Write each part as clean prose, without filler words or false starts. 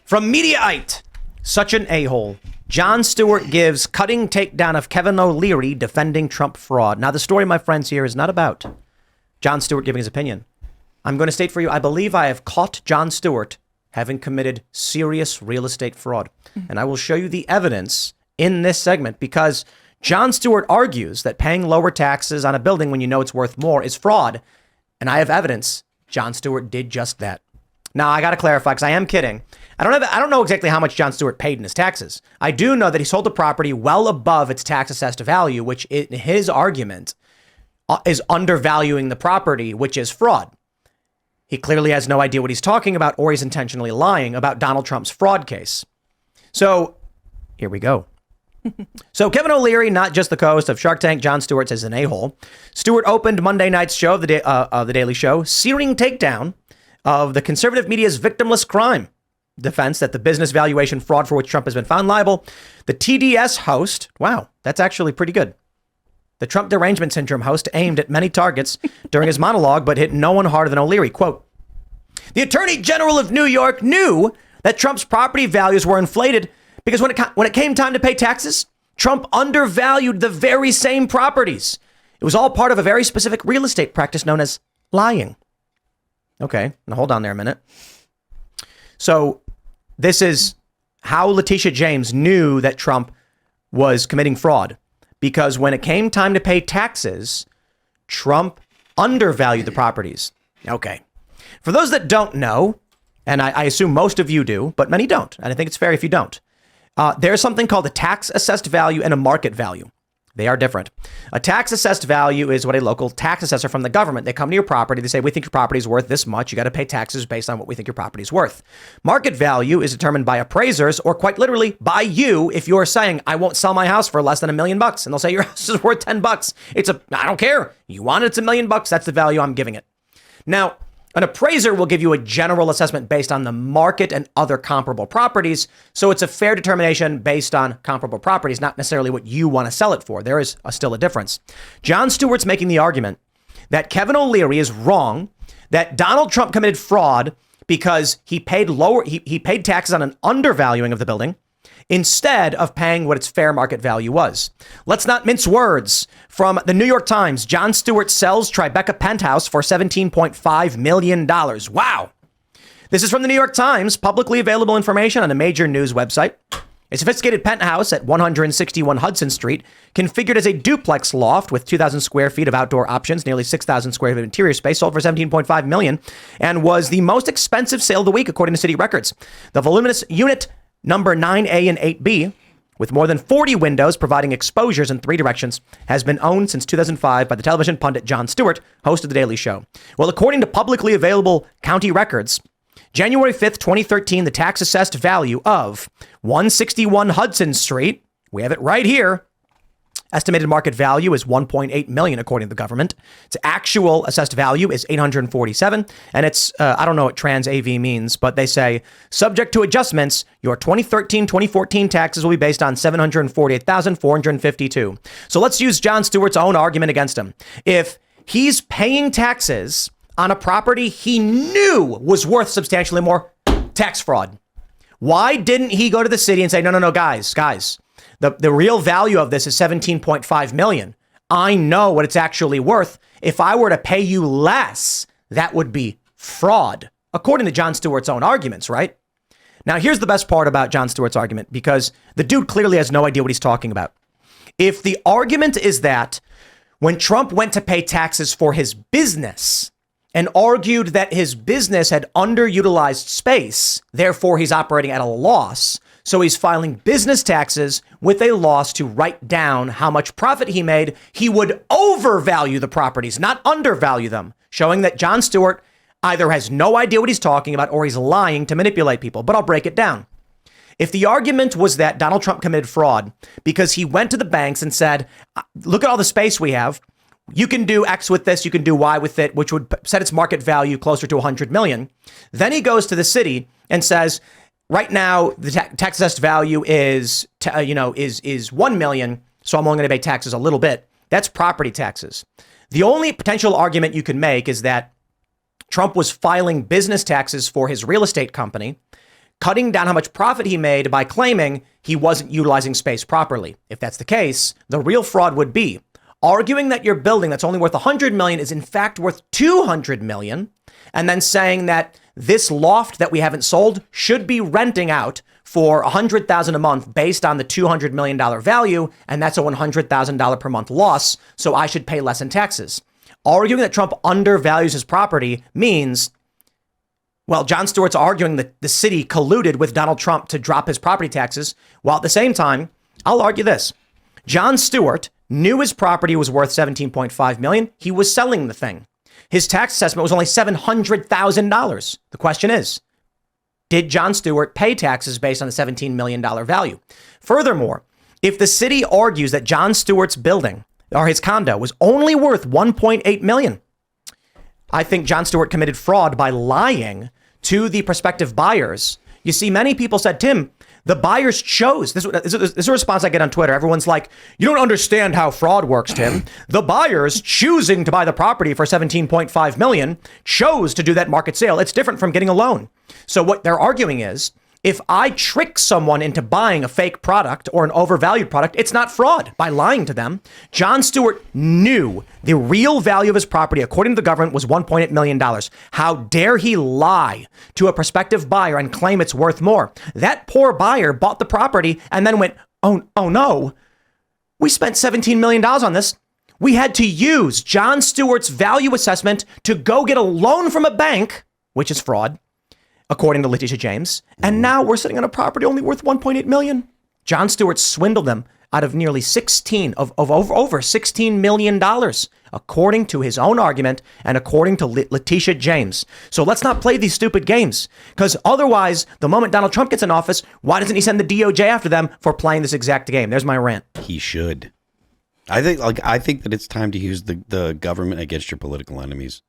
From Mediaite, such an a-hole. Jon Stewart gives cutting takedown of Kevin O'Leary defending Trump fraud. Now, the story, my friends, here is not about Jon Stewart giving his opinion. I'm going to state for you, I believe I have caught Jon Stewart having committed serious real estate fraud. And I will show you the evidence in this segment because Jon Stewart argues that paying lower taxes on a building when you know it's worth more is fraud. And I have evidence Jon Stewart did just that. Now, I got to clarify because I am kidding. I don't know exactly how much Jon Stewart paid in his taxes. I do know that he sold the property well above its tax assessed value, which in his argument is undervaluing the property, which is fraud. He clearly has no idea what he's talking about, or he's intentionally lying about Donald Trump's fraud case. So here we go. So Kevin O'Leary, not just the co-host of Shark Tank, Jon Stewart says an a-hole. Stewart opened Monday night's show, The Daily Show, searing takedown of the conservative media's victimless crime defense that the business valuation fraud for which Trump has been found liable. The TDS host, wow, that's actually pretty good. The Trump derangement syndrome host aimed at many targets during his monologue, but hit no one harder than O'Leary. Quote, the Attorney General of New York knew that Trump's property values were inflated because when it came time to pay taxes, Trump undervalued the very same properties. It was all part of a very specific real estate practice known as lying. Okay, now hold on there a minute. So this is how Letitia James knew that Trump was committing fraud. Because when it came time to pay taxes, Trump undervalued the properties. Okay. For those that don't know, and I assume most of you do, but many don't, and I think it's fair if you don't, there's something called a tax assessed value and a market value. They are different. A tax assessed value is what a local tax assessor from the government, they come to your property, they say, we think your property is worth this much. You got to pay taxes based on what we think your property is worth. Market value is determined by appraisers or quite literally by you. If you're saying, I won't sell my house for less than $1 million, and they'll say your house is worth $10. I don't care. You want it, it's $1 million. That's the value I'm giving it. Now, an appraiser will give you a general assessment based on the market and other comparable properties. So it's a fair determination based on comparable properties, not necessarily what you want to sell it for. There is still a difference. Jon Stewart's making the argument that Kevin O'Leary is wrong, that Donald Trump committed fraud because he paid taxes on an undervaluing of the building instead of paying what its fair market value was. Let's not mince words. From the New York Times, Jon Stewart sells Tribeca penthouse for $17.5 million. Wow. This is from the New York Times, publicly available information on a major news website. A sophisticated penthouse at 161 Hudson Street, configured as a duplex loft with 2,000 square feet of outdoor options, nearly 6,000 square feet of interior space, sold for $17.5 million and was the most expensive sale of the week, according to city records. The voluminous unit number 9A and 8B, with more than 40 windows providing exposures in 3 directions, has been owned since 2005 by the television pundit Jon Stewart, host of The Daily Show. Well, according to publicly available county records, January 5th, 2013, the tax assessed value of 161 Hudson Street, we have it right here, estimated market value is $1.8 million, according to the government. Its actual assessed value is $847, and it's, I don't know what trans AV means, but they say, subject to adjustments, your 2013-2014 taxes will be based on $748,452. So let's use Jon Stewart's own argument against him. If he's paying taxes on a property he knew was worth substantially more, tax fraud. Why didn't he go to the city and say, no, guys, the real value of this is $17.5 million. I know what it's actually worth. If I were to pay you less, that would be fraud, according to Jon Stewart's own arguments, right? Now, here's the best part about Jon Stewart's argument, because the dude clearly has no idea what he's talking about. If the argument is that when Trump went to pay taxes for his business and argued that his business had underutilized space, therefore he's operating at a loss, so he's filing business taxes with a loss to write down how much profit he made, he would overvalue the properties, not undervalue them, showing that Jon Stewart either has no idea what he's talking about or he's lying to manipulate people. But I'll break it down. If the argument was that Donald Trump committed fraud because he went to the banks and said, look at all the space we have, you can do X with this, you can do Y with it, which would set its market value closer to 100 million. Then he goes to the city and says, right now, the tax assessed value is 1 million. So I'm only going to pay taxes a little bit. That's property taxes. The only potential argument you can make is that Trump was filing business taxes for his real estate company, cutting down how much profit he made by claiming he wasn't utilizing space properly. If that's the case, the real fraud would be arguing that your building that's only worth 100 million is in fact worth 200 million, and then saying that this loft that we haven't sold should be renting out for $100,000 a month based on the $200 million value, and that's a $100,000 per month loss, so I should pay less in taxes. Arguing that Trump undervalues his property means, well, Jon Stewart's arguing that the city colluded with Donald Trump to drop his property taxes, while at the same time, I'll argue this. Jon Stewart knew his property was worth $17.5 million. He was selling the thing. His tax assessment was only $700,000. The question is, did Jon Stewart pay taxes based on the $17 million value? Furthermore, if the city argues that Jon Stewart's building or his condo was only worth $1.8 million, I think Jon Stewart committed fraud by lying to the prospective buyers. You see, many people said, Tim, the buyers chose. This is a response I get on Twitter. Everyone's like, you don't understand how fraud works, Tim. The buyers choosing to buy the property for $17.5 million chose to do that market sale. It's different from getting a loan. So what they're arguing is, if I trick someone into buying a fake product or an overvalued product, it's not fraud by lying to them. Jon Stewart knew the real value of his property, according to the government, was $1.8 million. How dare he lie to a prospective buyer and claim it's worth more? That poor buyer bought the property and then went, oh no, we spent $17 million on this. We had to use Jon Stewart's value assessment to go get a loan from a bank, which is fraud, according to Letitia James. And now we're sitting on a property only worth $1.8 million. Jon Stewart swindled them out of nearly over $16 million, according to his own argument and according to Letitia James. So let's not play these stupid games, because otherwise, the moment Donald Trump gets in office, why doesn't he send the DOJ after them for playing this exact game? There's my rant. He should. I think that it's time to use the government against your political enemies.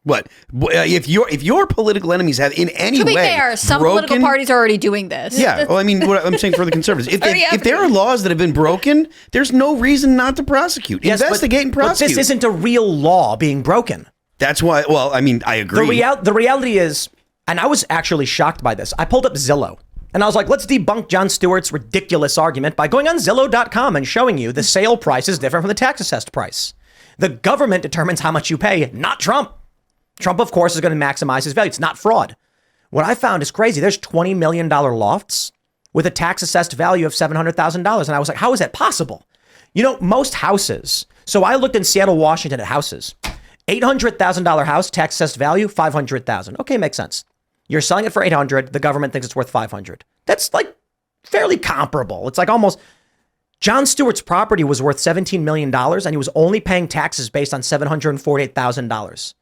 What if your political enemies have in any way? To be fair, some political parties are already doing this. Yeah, well, I mean, what I'm saying for the conservatives, if there are laws that have been broken, there's no reason not to prosecute. Yes, investigate and prosecute. But this isn't a real law being broken. That's why. Well, I mean, I agree. The reality is, and I was actually shocked by this. I pulled up Zillow. And I was like, let's debunk Jon Stewart's ridiculous argument by going on Zillow.com and showing you the sale price is different from the tax assessed price. The government determines how much you pay, not Trump. Trump, of course, is going to maximize his value. It's not fraud. What I found is crazy. There's $20 million lofts with a tax assessed value of $700,000. And I was like, how is that possible? You know, most houses. So I looked in Seattle, Washington at houses. $800,000 house, tax assessed value, $500,000. Okay, makes sense. You're selling it for $800,000. The government thinks it's worth $500,000. That's like fairly comparable. It's like almost. Jon Stewart's property was worth $17 million and he was only paying taxes based on $748,000.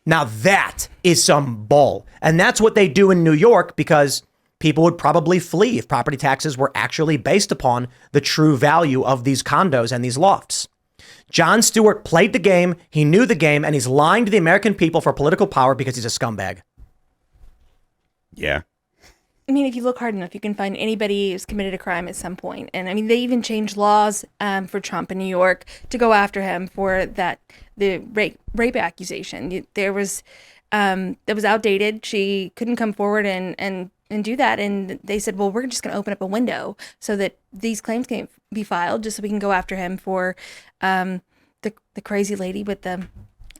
Now that is some bull. And that's what they do in New York, because people would probably flee if property taxes were actually based upon the true value of these condos and these lofts. Jon Stewart played the game. He knew the game, and he's lying to the American people for political power because he's a scumbag. Yeah. I mean, if you look hard enough, you can find anybody who's committed a crime at some point. And I mean, they even changed laws for Trump in New York to go after him for the rape accusation. There was that was outdated. She couldn't come forward and do that. And they said, well, we're just going to open up a window so that these claims can be filed, just so we can go after him for the crazy lady with the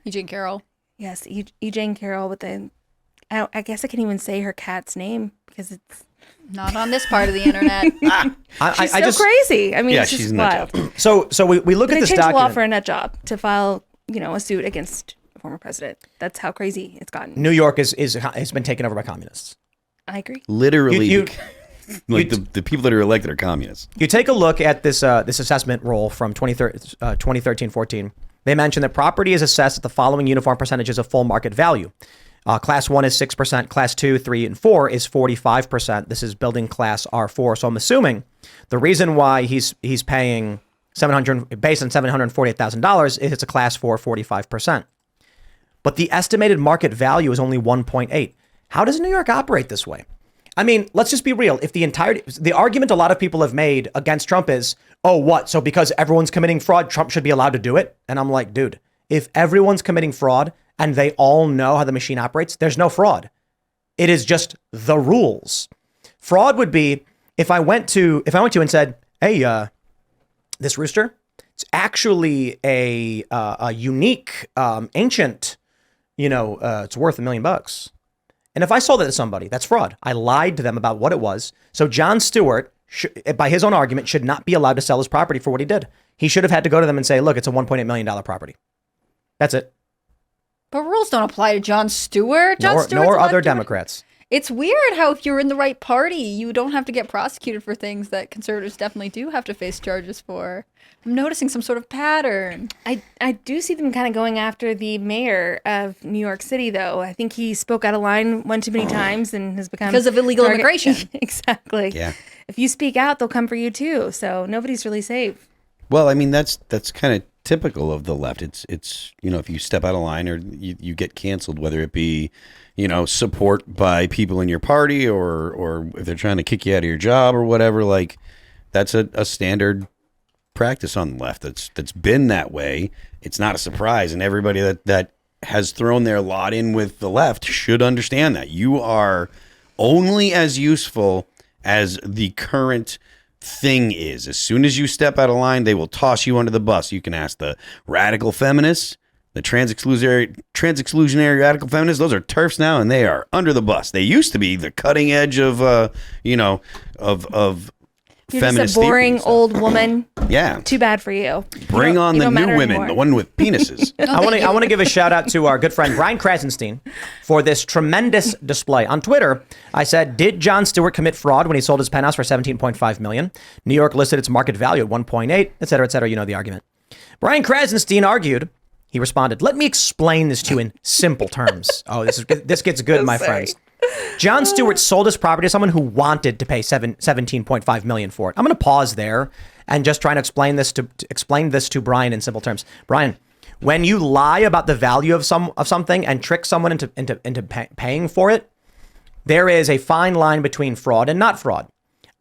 Eugene Carroll. Yes, Eugene Carroll with the. I guess I can't even say her cat's name because it's not on this part of the internet. She's so crazy. I mean, yeah, it's just she's wild. So we look at this document. They changed the law for a nut job to file, a suit against a former president. That's how crazy it's gotten. New York has been taken over by communists. I agree. Literally, the people that are elected are communists. You take a look at this assessment roll from 2013-14. They mention that property is assessed at the following uniform percentages of full market value. Class 1 is 6%, class 2, 3, and 4 is 45%. This is building class R4. So I'm assuming the reason why he's paying based on $748,000 is it's a class 4, 45%. But the estimated market value is only 1.8. How does New York operate this way? I mean, let's just be real. If the argument a lot of people have made against Trump is, oh, what? So because everyone's committing fraud, Trump should be allowed to do it? And I'm like, dude, if everyone's committing fraud and they all know how the machine operates, there's no fraud. It is just the rules. Fraud would be if I went to you and said, "Hey, this rooster, it's actually a unique, ancient, it's worth $1 million." And if I sold it to somebody, that's fraud. I lied to them about what it was. So Jon Stewart, by his own argument, should not be allowed to sell his property for what he did. He should have had to go to them and say, "Look, it's a $1.8 million property." That's it. But rules don't apply to Jon Stewart. Nor other Democrats. It's weird how if you're in the right party, you don't have to get prosecuted for things that conservatives definitely do have to face charges for. I'm noticing some sort of pattern. I do see them kind of going after the mayor of New York City, though. I think he spoke out of line one too many times and has become... Because of illegal immigration. Exactly. Yeah. If you speak out, they'll come for you, too. So nobody's really safe. Well, I mean, that's kind of typical of the left. It's if you step out of line or you get canceled, whether it be, support by people in your party or if they're trying to kick you out of your job or whatever, like that's a standard practice on the left. That's been that way. It's not a surprise. And everybody that has thrown their lot in with the left should understand that you are only as useful as the current thing is. As soon as you step out of line, they will toss you under the bus. You can ask the radical feminists, the trans-exclusionary radical feminists. Those are TERFs now, and they are under the bus. They used to be the cutting edge of You're feminist just a boring theory and stuff. old woman. Yeah. Too bad for you. Bring on the new matter women, anymore. the one with penises. I want to give a shout out to our good friend Brian Krasenstein for this tremendous display. On Twitter, I said, "Did Jon Stewart commit fraud when he sold his penthouse for $17.5 million? New York listed its market value at 1.8, et cetera, et cetera." You know the argument. Brian Krasenstein argued. He responded, "Let me explain this to you in simple terms." Oh, this gets good, my friends. Jon Stewart sold his property to someone who wanted to pay $17.5 million for it. I'm going to pause there and just try to explain this to Brian in simple terms. Brian, when you lie about the value of something and trick someone into paying for it, there is a fine line between fraud and not fraud.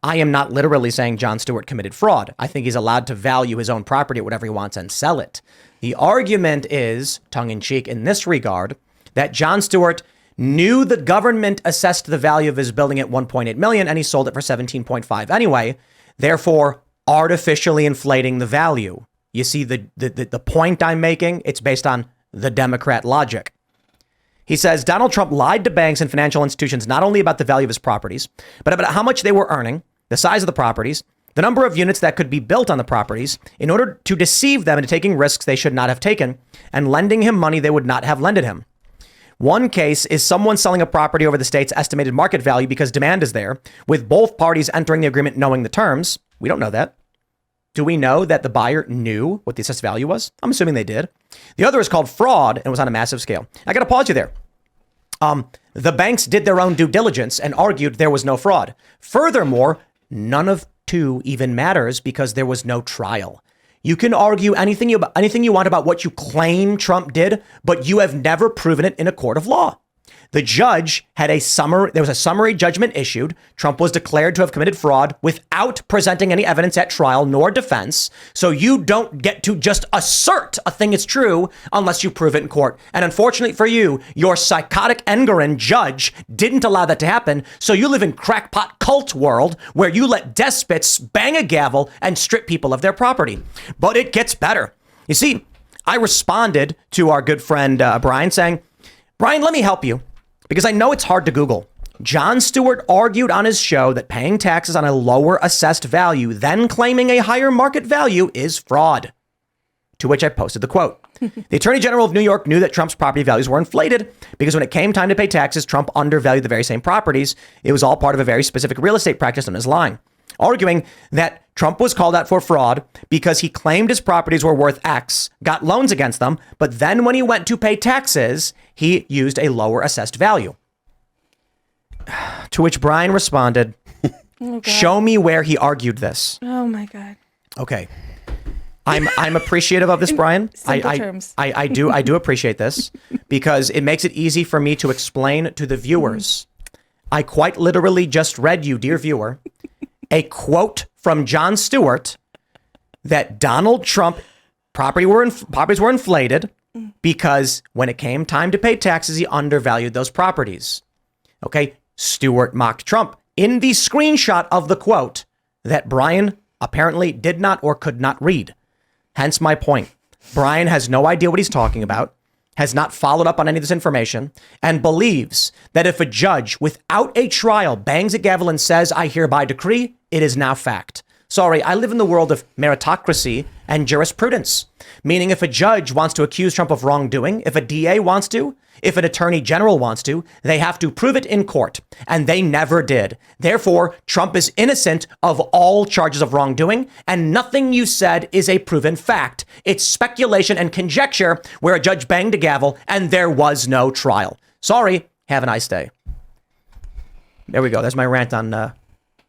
I am not literally saying Jon Stewart committed fraud. I think he's allowed to value his own property at whatever he wants and sell it. The argument is, tongue-in-cheek in this regard, that Jon Stewart knew the government assessed the value of his building at 1.8 million and he sold it for 17.5 anyway, therefore artificially inflating the value. You see the point I'm making? It's based on the Democrat logic. He says Donald Trump lied to banks and financial institutions not only about the value of his properties, but about how much they were earning, the size of the properties, the number of units that could be built on the properties in order to deceive them into taking risks they should not have taken and lending him money they would not have lended him. One case is someone selling a property over the state's estimated market value because demand is there, with both parties entering the agreement knowing the terms. We don't know that. Do we know that the buyer knew what the assessed value was? I'm assuming they did. The other is called fraud and was on a massive scale. I got to pause you there. The banks did their own due diligence and argued there was no fraud. Furthermore, none of two even matters because there was no trial. You can argue anything you want about what you claim Trump did, but you have never proven it in a court of law. The judge had there was a summary judgment issued. Trump was declared to have committed fraud without presenting any evidence at trial nor defense. So you don't get to just assert a thing is true unless you prove it in court. And unfortunately for you, your psychotic Engoron judge didn't allow that to happen. So you live in crackpot cult world where you let despots bang a gavel and strip people of their property. But it gets better. You see, I responded to our good friend Brian saying, "Brian, let me help you. Because I know it's hard to Google. Jon Stewart argued on his show that paying taxes on a lower assessed value, then claiming a higher market value, is fraud." To which I posted the quote. "The Attorney General of New York knew that Trump's property values were inflated because when it came time to pay taxes, Trump undervalued the very same properties. It was all part of a very specific real estate practice known as lying." Arguing that Trump was called out for fraud because he claimed his properties were worth X, got loans against them, but then when he went to pay taxes, he used a lower assessed value. To which Brian responded, "Show me where he argued this." Oh my God. Okay. I'm appreciative of this, Brian. Simple terms. I do appreciate this because it makes it easy for me to explain to the viewers. I quite literally just read you, dear viewer, a quote from Jon Stewart that Donald Trump properties were inflated because when it came time to pay taxes, he undervalued those properties. Okay, Stewart mocked Trump in the screenshot of the quote that Brian apparently did not or could not read. Hence my point. Brian has no idea what he's talking about, has not followed up on any of this information, and believes that if a judge without a trial bangs a gavel and says, I hereby decree, it is now fact. Sorry, I live in the world of meritocracy and jurisprudence, meaning if a judge wants to accuse Trump of wrongdoing, if a DA wants to, if an attorney general wants to, they have to prove it in court, and they never did. Therefore, Trump is innocent of all charges of wrongdoing, and nothing you said is a proven fact. It's speculation and conjecture where a judge banged a gavel and there was no trial. Sorry, have a nice day. There we go. That's my rant on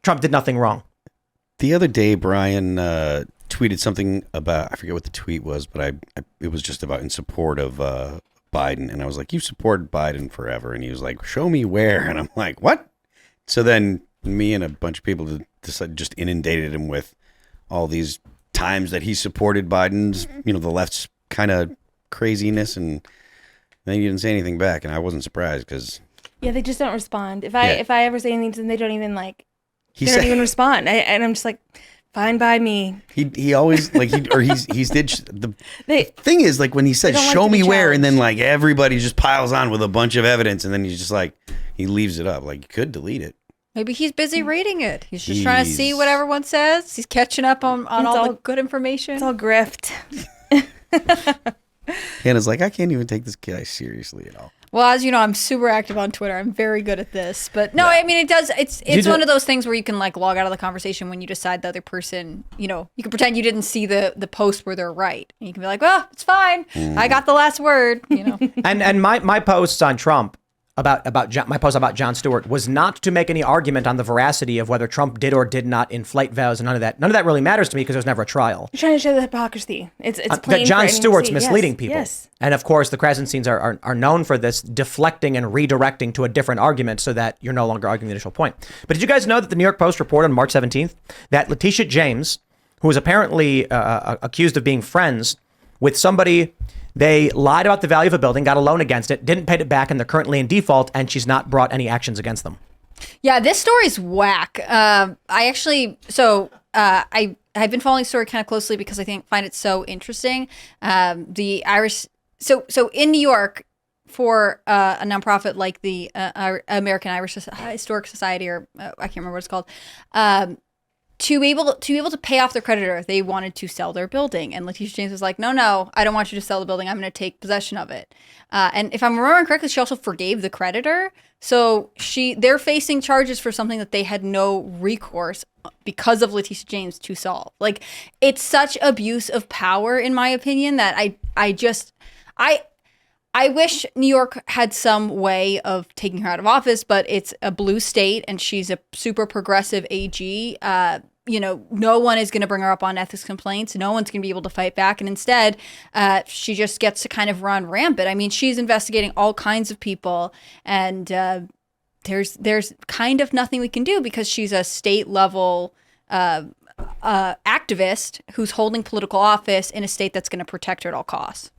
Trump did nothing wrong. The other day, Brian tweeted something about, I forget what the tweet was, but it was just about in support of Biden. And I was like, you've supported Biden forever. And he was like, show me where. And I'm like, what? So then me and a bunch of people just inundated him with all these times that he supported Biden's, the left's kind of craziness. And then he didn't say anything back. And I wasn't surprised because... Yeah, they just don't respond. If I ever say anything to them, they don't even He they said, don't even respond. And I'm just like, fine by me. He always the thing is, like, when he said They don't like show to me be where, and then challenged. like everybody just piles on with a bunch of evidence, and then he's just like, he leaves it up. Like, you could delete it. Maybe he's busy reading it. He's just trying to see what everyone says. He's catching up on all the good information. It's all grift. Hannah's like, I can't even take this guy seriously at all. Well, as you know, I'm super active on Twitter. I'm very good at this. But no, I mean, it's one of those things where you can log out of the conversation when you decide the other person, you can pretend you didn't see the post where they're right. And you can be like, well, it's fine. I got the last word, And my posts on Trump my post about Jon Stewart was not to make any argument on the veracity of whether Trump did or did not inflate vows. None of that really matters to me because there was never a trial. You're trying to show the hypocrisy. It's plain that Jon for anyone to Stewart's see. misleading people. Yes. And of course, the Krasensteins are known for this, deflecting and redirecting to a different argument so that you're no longer arguing the initial point. But did you guys know that the New York Post reported on March 17th that Letitia James, who was apparently accused of being friends with somebody, they lied about the value of a building, got a loan against it, didn't pay it back, and they're currently in default, and she's not brought any actions against them. Yeah, this story's whack. I've been following the story kind of closely because I find it so interesting. The Irish, so in New York, for a nonprofit like the American Irish Historic Society, or I can't remember what it's called, to be able to pay off their creditor, they wanted to sell their building, and Letitia James was like, no, I don't want you to sell the building. I'm going to take possession of it. And if I'm remembering correctly, she also forgave the creditor. So they're facing charges for something that they had no recourse because of Letitia James to solve. Like, it's such abuse of power, in my opinion, that I wish New York had some way of taking her out of office, but it's a blue state and she's a super progressive AG. No one is going to bring her up on ethics complaints. No one's going to be able to fight back. And instead, she just gets to kind of run rampant. I mean, she's investigating all kinds of people, and there's kind of nothing we can do because she's a state level activist who's holding political office in a state that's going to protect her at all costs.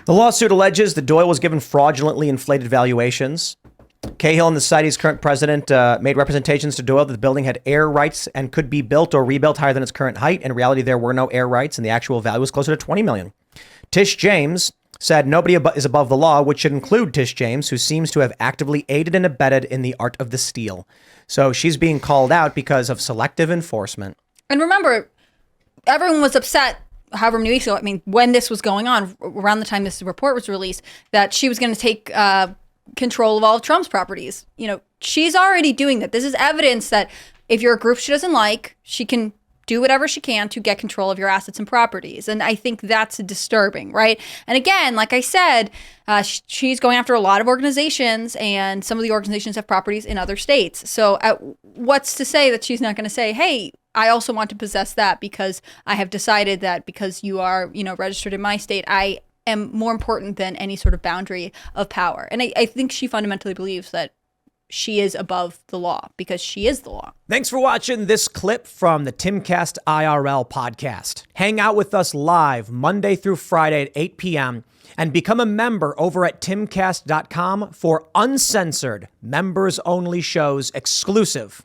The lawsuit alleges that Doyle was given fraudulently inflated valuations. Cahill and the society's current president made representations to Doyle that the building had air rights and could be built or rebuilt higher than its current height. In reality, there were no air rights, and the actual value was closer to $20 million. Tish James said nobody is above the law, which should include Tish James, who seems to have actively aided and abetted in the art of the steal. So she's being called out because of selective enforcement. And remember, everyone was upset however many weeks ago, when this was going on, around the time this report was released, that she was going to take control of all of Trump's properties. She's already doing that. This is evidence that if you're a group she doesn't like, she can do whatever she can to get control of your assets and properties. And I think that's disturbing, right? And again, like I said, she's going after a lot of organizations, and some of the organizations have properties in other states. So what's to say that she's not going to say, hey, I also want to possess that because I have decided that because you are, registered in my state, I am more important than any sort of boundary of power. And I think she fundamentally believes that she is above the law because she is the law. Thanks for watching this clip from the Timcast IRL podcast. Hang out with us live Monday through Friday at 8 p.m. And become a member over at timcast.com for uncensored, members-only shows exclusive.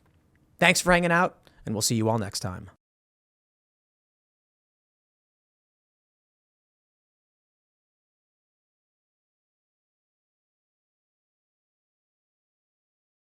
Thanks for hanging out, and we'll see you all next time.